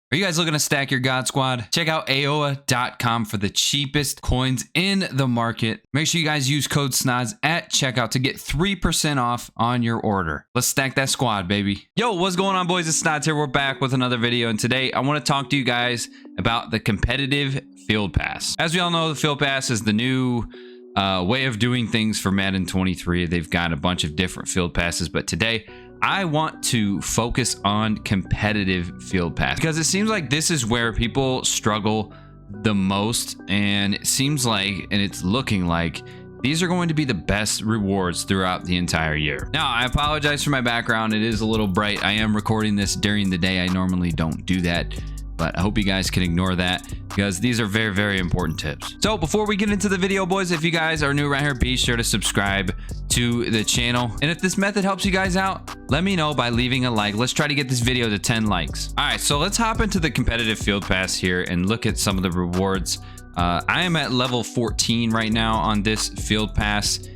Are you guys looking to stack your God Squad? Check out AOA.com for the cheapest coins in the market. Make sure you guys use code SNODS at checkout to get 3% off on your order. Let's stack that squad, baby. Yo, what's going on, boys? It's SNODS here. We're back with another video, and today I want to talk to you guys about the Competitve Field Pass. As we all know, the Field Pass is the new way of doing things for Madden 23. They've got a bunch of different Field Passes, but today I want to focus on Competitve Field Pass because it seems like this is where people struggle the most, and it seems like, and it's looking like, these are going to be the best rewards throughout the entire year. Now, I apologize for my background. It is a little bright. I am recording this during the day. I normally don't do that, but I hope you guys can ignore that because these are very, very important tips. So before we get into the video, boys, if you guys are new around here, be sure to subscribe to the channel. And if this method helps you guys out, let me know by leaving a like. Let's try to get this video to 10 likes. All right, so let's hop into the Competitve Field Pass here and look at some of the rewards. I am at level 14 right now on this Field Pass,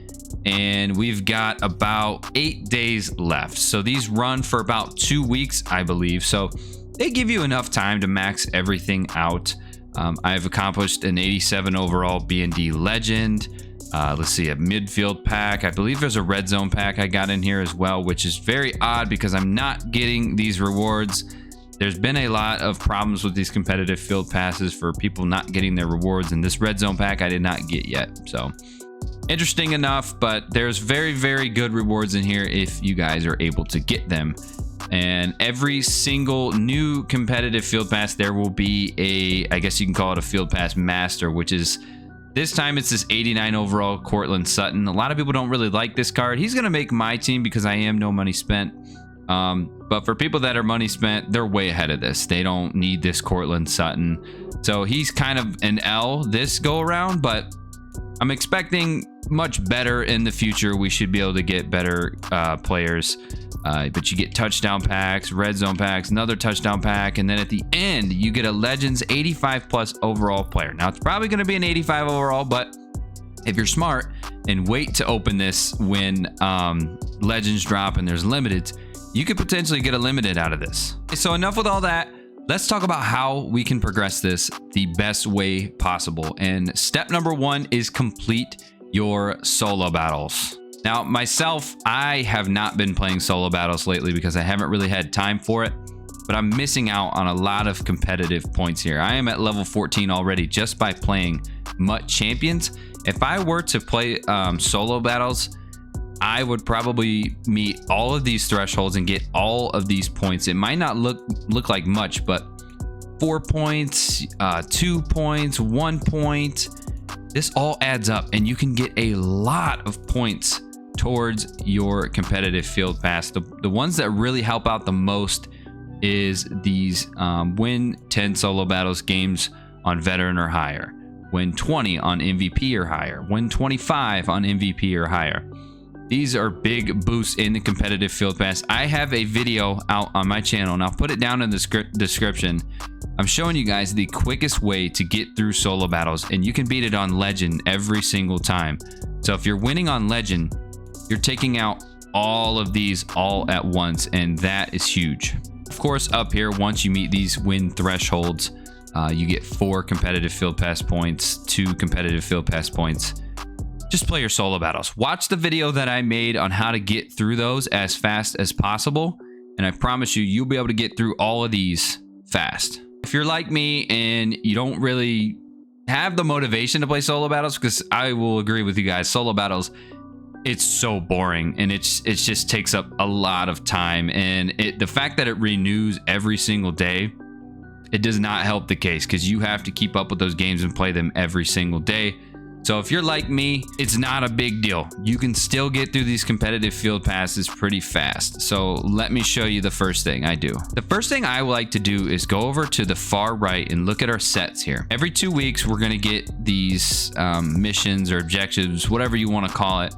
and we've got about 8 days left. So these run for about 2 weeks, I believe. So they give you enough time to max everything out. I've accomplished an 87 overall B&D legend. Let's see, a midfield pack. I believe there's a red zone pack I got in here as well, which is very odd because I'm not getting these rewards. There's been a lot of problems with these Competitve Field Passes for people not getting their rewards, and this red zone pack I did not get yet. So interesting enough, but there's very, very good rewards in here if you guys are able to get them. And every single new Competitve Field Pass, there will be a, I guess you can call it a Field Pass Master, which is, this time it's this 89 overall Cortland Sutton. A lot of people don't really like this card. He's going to make my team because I am no money spent. But for people that are money spent, they're way ahead of this. They don't need this Cortland Sutton. So he's kind of an L this go around, but I'm expecting much better in the future. We should be able to get better players. But you get touchdown packs, red zone packs, another touchdown pack, and then at the end you get a Legends 85 plus overall player. Now it's probably going to be an 85 overall, but if you're smart and wait to open this when Legends drop and there's limiteds, you could potentially get a limited out of this. So enough with all that. Let's talk about how we can progress this the best way possible. And step number one is complete your solo battles. Now, myself, I have not been playing solo battles lately because I haven't really had time for it, but I'm missing out on a lot of competitive points here. I am at level 14 already just by playing Mutt Champions. If I were to play solo battles, I would probably meet all of these thresholds and get all of these points. It might not look like much, but 4 points, 2 points, 1 point, this all adds up and you can get a lot of points towards your Competitve Field Pass. The ones that really help out the most is these win 10 solo battles games on veteran or higher, win 20 on MVP or higher, win 25 on MVP or higher. These are big boosts in the Competitve Field Pass. I have a video out on my channel, and I'll put it down in the description. I'm showing you guys the quickest way to get through solo battles, and you can beat it on Legend every single time. So if you're winning on Legend, you're taking out all of these all at once, and that is huge. Of course, up here, once you meet these win thresholds, you get 4 Competitve Field Pass points, 2 Competitve Field Pass points. Just play your solo battles. Watch the video that I made on how to get through those as fast as possible, and I promise you, you'll be able to get through all of these fast. If you're like me and you don't really have the motivation to play solo battles, because I will agree with you guys, solo battles, it's so boring and it just takes up a lot of time, and the fact that it renews every single day, it does not help the case because you have to keep up with those games and play them every single day. So if you're like me, it's not a big deal. You can still get through these Competitve Field Passes pretty fast. So let me show you the first thing I do. The first thing I like to do is go over to the far right and look at our sets here. Every 2 weeks, we're going to get these missions or objectives, whatever you want to call it,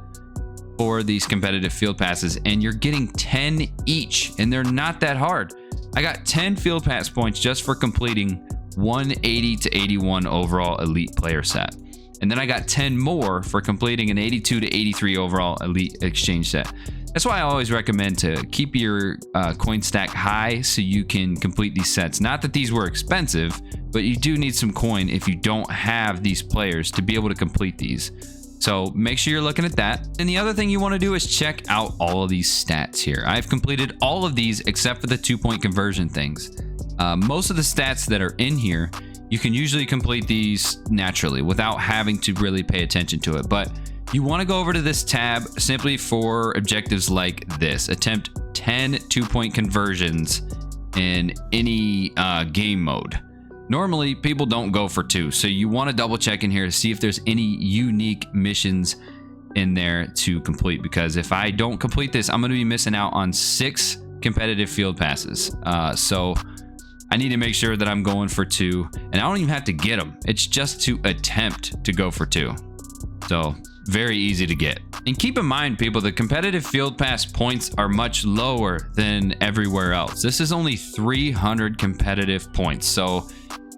for these Competitve Field Passes. And you're getting 10 each, and they're not that hard. I got 10 Field Pass points just for completing 180 to 81 overall elite player set. And then I got 10 more for completing an 82 to 83 overall elite exchange set. That's why I always recommend to keep your coin stack high so you can complete these sets. Not that these were expensive, but you do need some coin if you don't have these players to be able to complete these. So make sure you're looking at that. And the other thing you want to do is check out all of these stats here. I've completed all of these except for the 2-point conversion things. Most of the stats that are in here, you can usually complete these naturally without having to really pay attention to it. But you want to go over to this tab simply for objectives like this. Attempt 10 2-point conversions in any game mode. Normally, people don't go for 2, so you want to double check in here to see if there's any unique missions in there to complete, because if I don't complete this, I'm going to be missing out on 6 competitive field passes. So I need to make sure that I'm going for 2, and I don't even have to get them. It's just to attempt to go for 2. So very easy to get. And keep in mind, people, the competitive field pass points are much lower than everywhere else. This is only 300 competitive points. So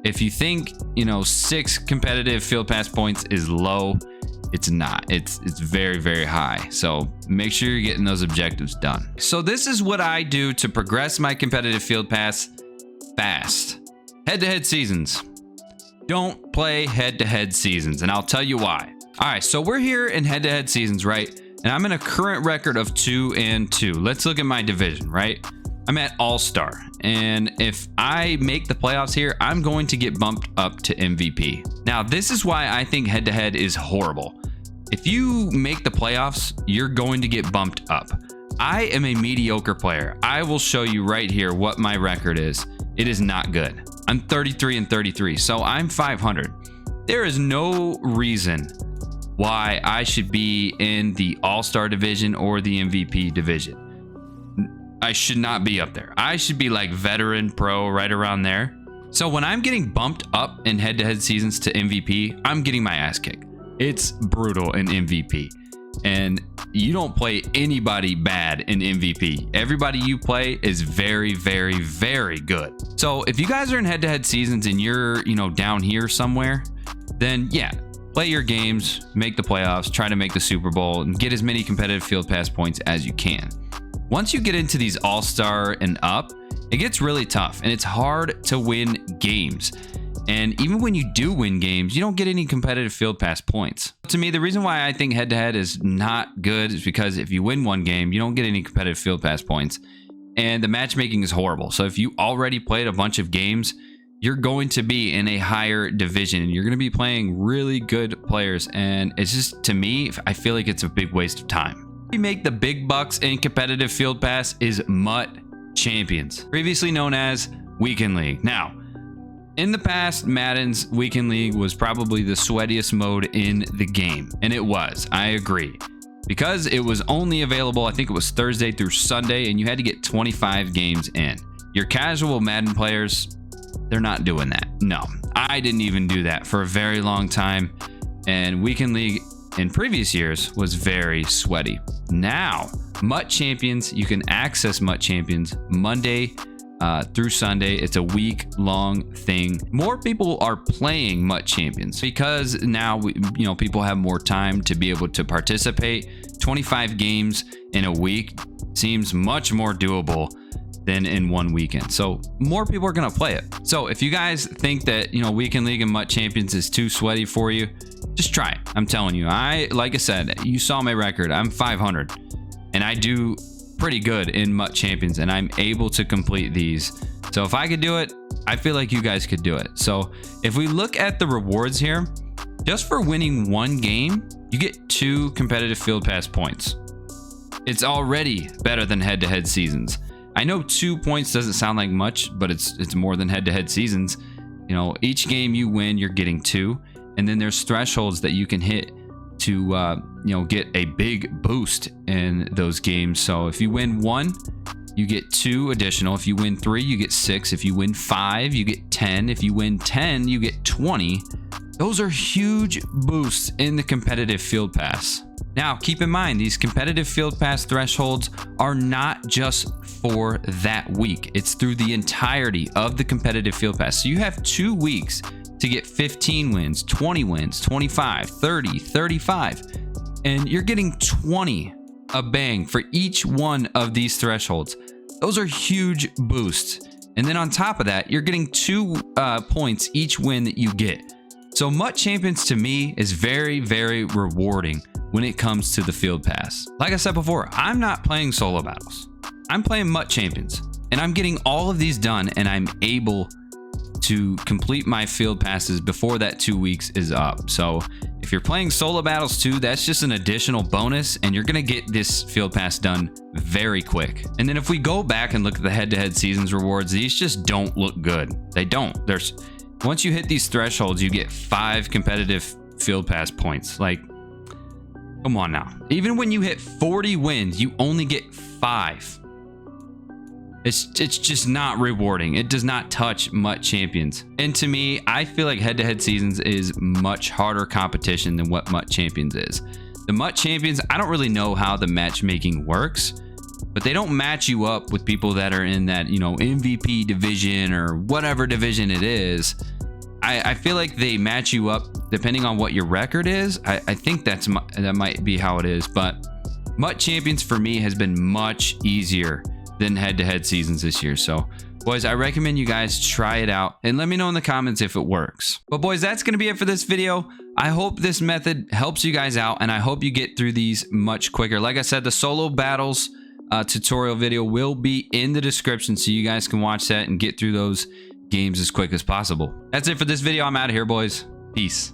if you think, 6 competitive field pass points is low, it's not. It's very, very high. So make sure you're getting those objectives done. So this is what I do to progress my competitive field pass fast. Head-to-head seasons. Don't play head-to-head seasons, and I'll tell you why. All right, so we're here in head-to-head seasons, right? And I'm in a current record of 2-2. Let's look at my division, right? I'm at All-Star, and if I make the playoffs here, I'm going to get bumped up to MVP. Now, this is why I think head-to-head is horrible. If you make the playoffs, you're going to get bumped up. I am a mediocre player. I will show you right here what my record is. It is not good. I'm 33-33, so I'm 500. There is no reason why I should be in the All-Star division or the MVP division. I should not be up there. I should be like veteran pro right around there. So when I'm getting bumped up in head-to-head seasons to MVP, I'm getting my ass kicked. It's brutal in MVP. And you don't play anybody bad in MVP. Everybody you play is very, very, very good. So if you guys are in head-to-head seasons and you're, down here somewhere, then yeah, play your games, make the playoffs, try to make the Super Bowl, and get as many competitive field pass points as you can. Once you get into these All-Star and up, it gets really tough and it's hard to win games. And even when you do win games, you don't get any competitive field pass points. To me, the reason why I think head-to-head is not good is because if you win one game, you don't get any competitive field pass points. And the matchmaking is horrible. So if you already played a bunch of games, you're going to be in a higher division. You're going to be playing really good players. And it's just, to me, I feel like it's a big waste of time. We make the big bucks in competitive field pass is Mutt Champions, previously known as Weekend League. Now, in the past, Madden's Weekend League was probably the sweatiest mode in the game. And it was, I agree. Because it was only available, I think it was Thursday through Sunday, and you had to get 25 games in. Your casual Madden players, they're not doing that. No, I didn't even do that for a very long time. And Weekend League in previous years was very sweaty. Now, Mutt Champions, you can access Mutt Champions Monday through Sunday. It's a week-long thing. More people are playing Mutt Champions because now people have more time to be able to participate. 25 games in a week seems much more doable than in one weekend. So more people are going to play it. So if you guys think that, Weekend League and Mutt Champions is too sweaty for you, just try it. I'm telling you, like I said, you saw my record. I'm 500 and I do pretty good in Mutt Champions and I'm able to complete these. So if I could do it, I feel like you guys could do it. So if we look at the rewards here, just for winning one game, you get 2 competitive field pass points. It's already better than head-to-head seasons. I know 2 points doesn't sound like much, but it's more than head-to-head seasons. Each game you win, you're getting 2, and then there's thresholds that you can hit to get a big boost in those games. So if you win 1, you get 2 additional. If you win 3, you get 6. If you win 5, you get 10. If you win 10, you get 20. Those are huge boosts in the competitive field pass. Now, keep in mind, these competitive field pass thresholds are not just for that week. It's through the entirety of the competitive field pass. So you have 2 weeks to to get 15 wins, 20 wins, 25, 30, 35. And you're getting 20 a bang for each one of these thresholds. Those are huge boosts. And then on top of that, you're getting 2 points each win that you get. So Mutt Champions to me is very, very rewarding when it comes to the field pass. Like I said before, I'm not playing solo battles. I'm playing Mutt Champions, and I'm getting all of these done, and I'm able to complete my field passes before that 2 weeks is up. So if you're playing solo battles too, that's just an additional bonus, and you're gonna get this field pass done very quick. And then if we go back and look at the head-to-head seasons rewards, these just don't look good. They don't. Once you hit these thresholds, you get 5 competitive field pass points. Like, come on now. Even when you hit 40 wins, you only get 5. It's just not rewarding. It does not touch Mutt Champions. And to me, I feel like head-to-head seasons is much harder competition than what Mutt Champions is. The Mutt Champions, I don't really know how the matchmaking works, but they don't match you up with people that are in that, you know, MVP division or whatever division it is. I feel like they match you up depending on what your record is. I think that might be how it is, but Mutt Champions for me has been much easier than head-to-head seasons this year. So boys, I recommend you guys try it out and let me know in the comments if it works. But boys, that's going to be it for this video. I hope this method helps you guys out, and I hope you get through these much quicker. Like I said, the solo battles tutorial video will be in the description, so you guys can watch that and get through those games as quick as possible. That's it for this video. I'm out of here, boys. Peace.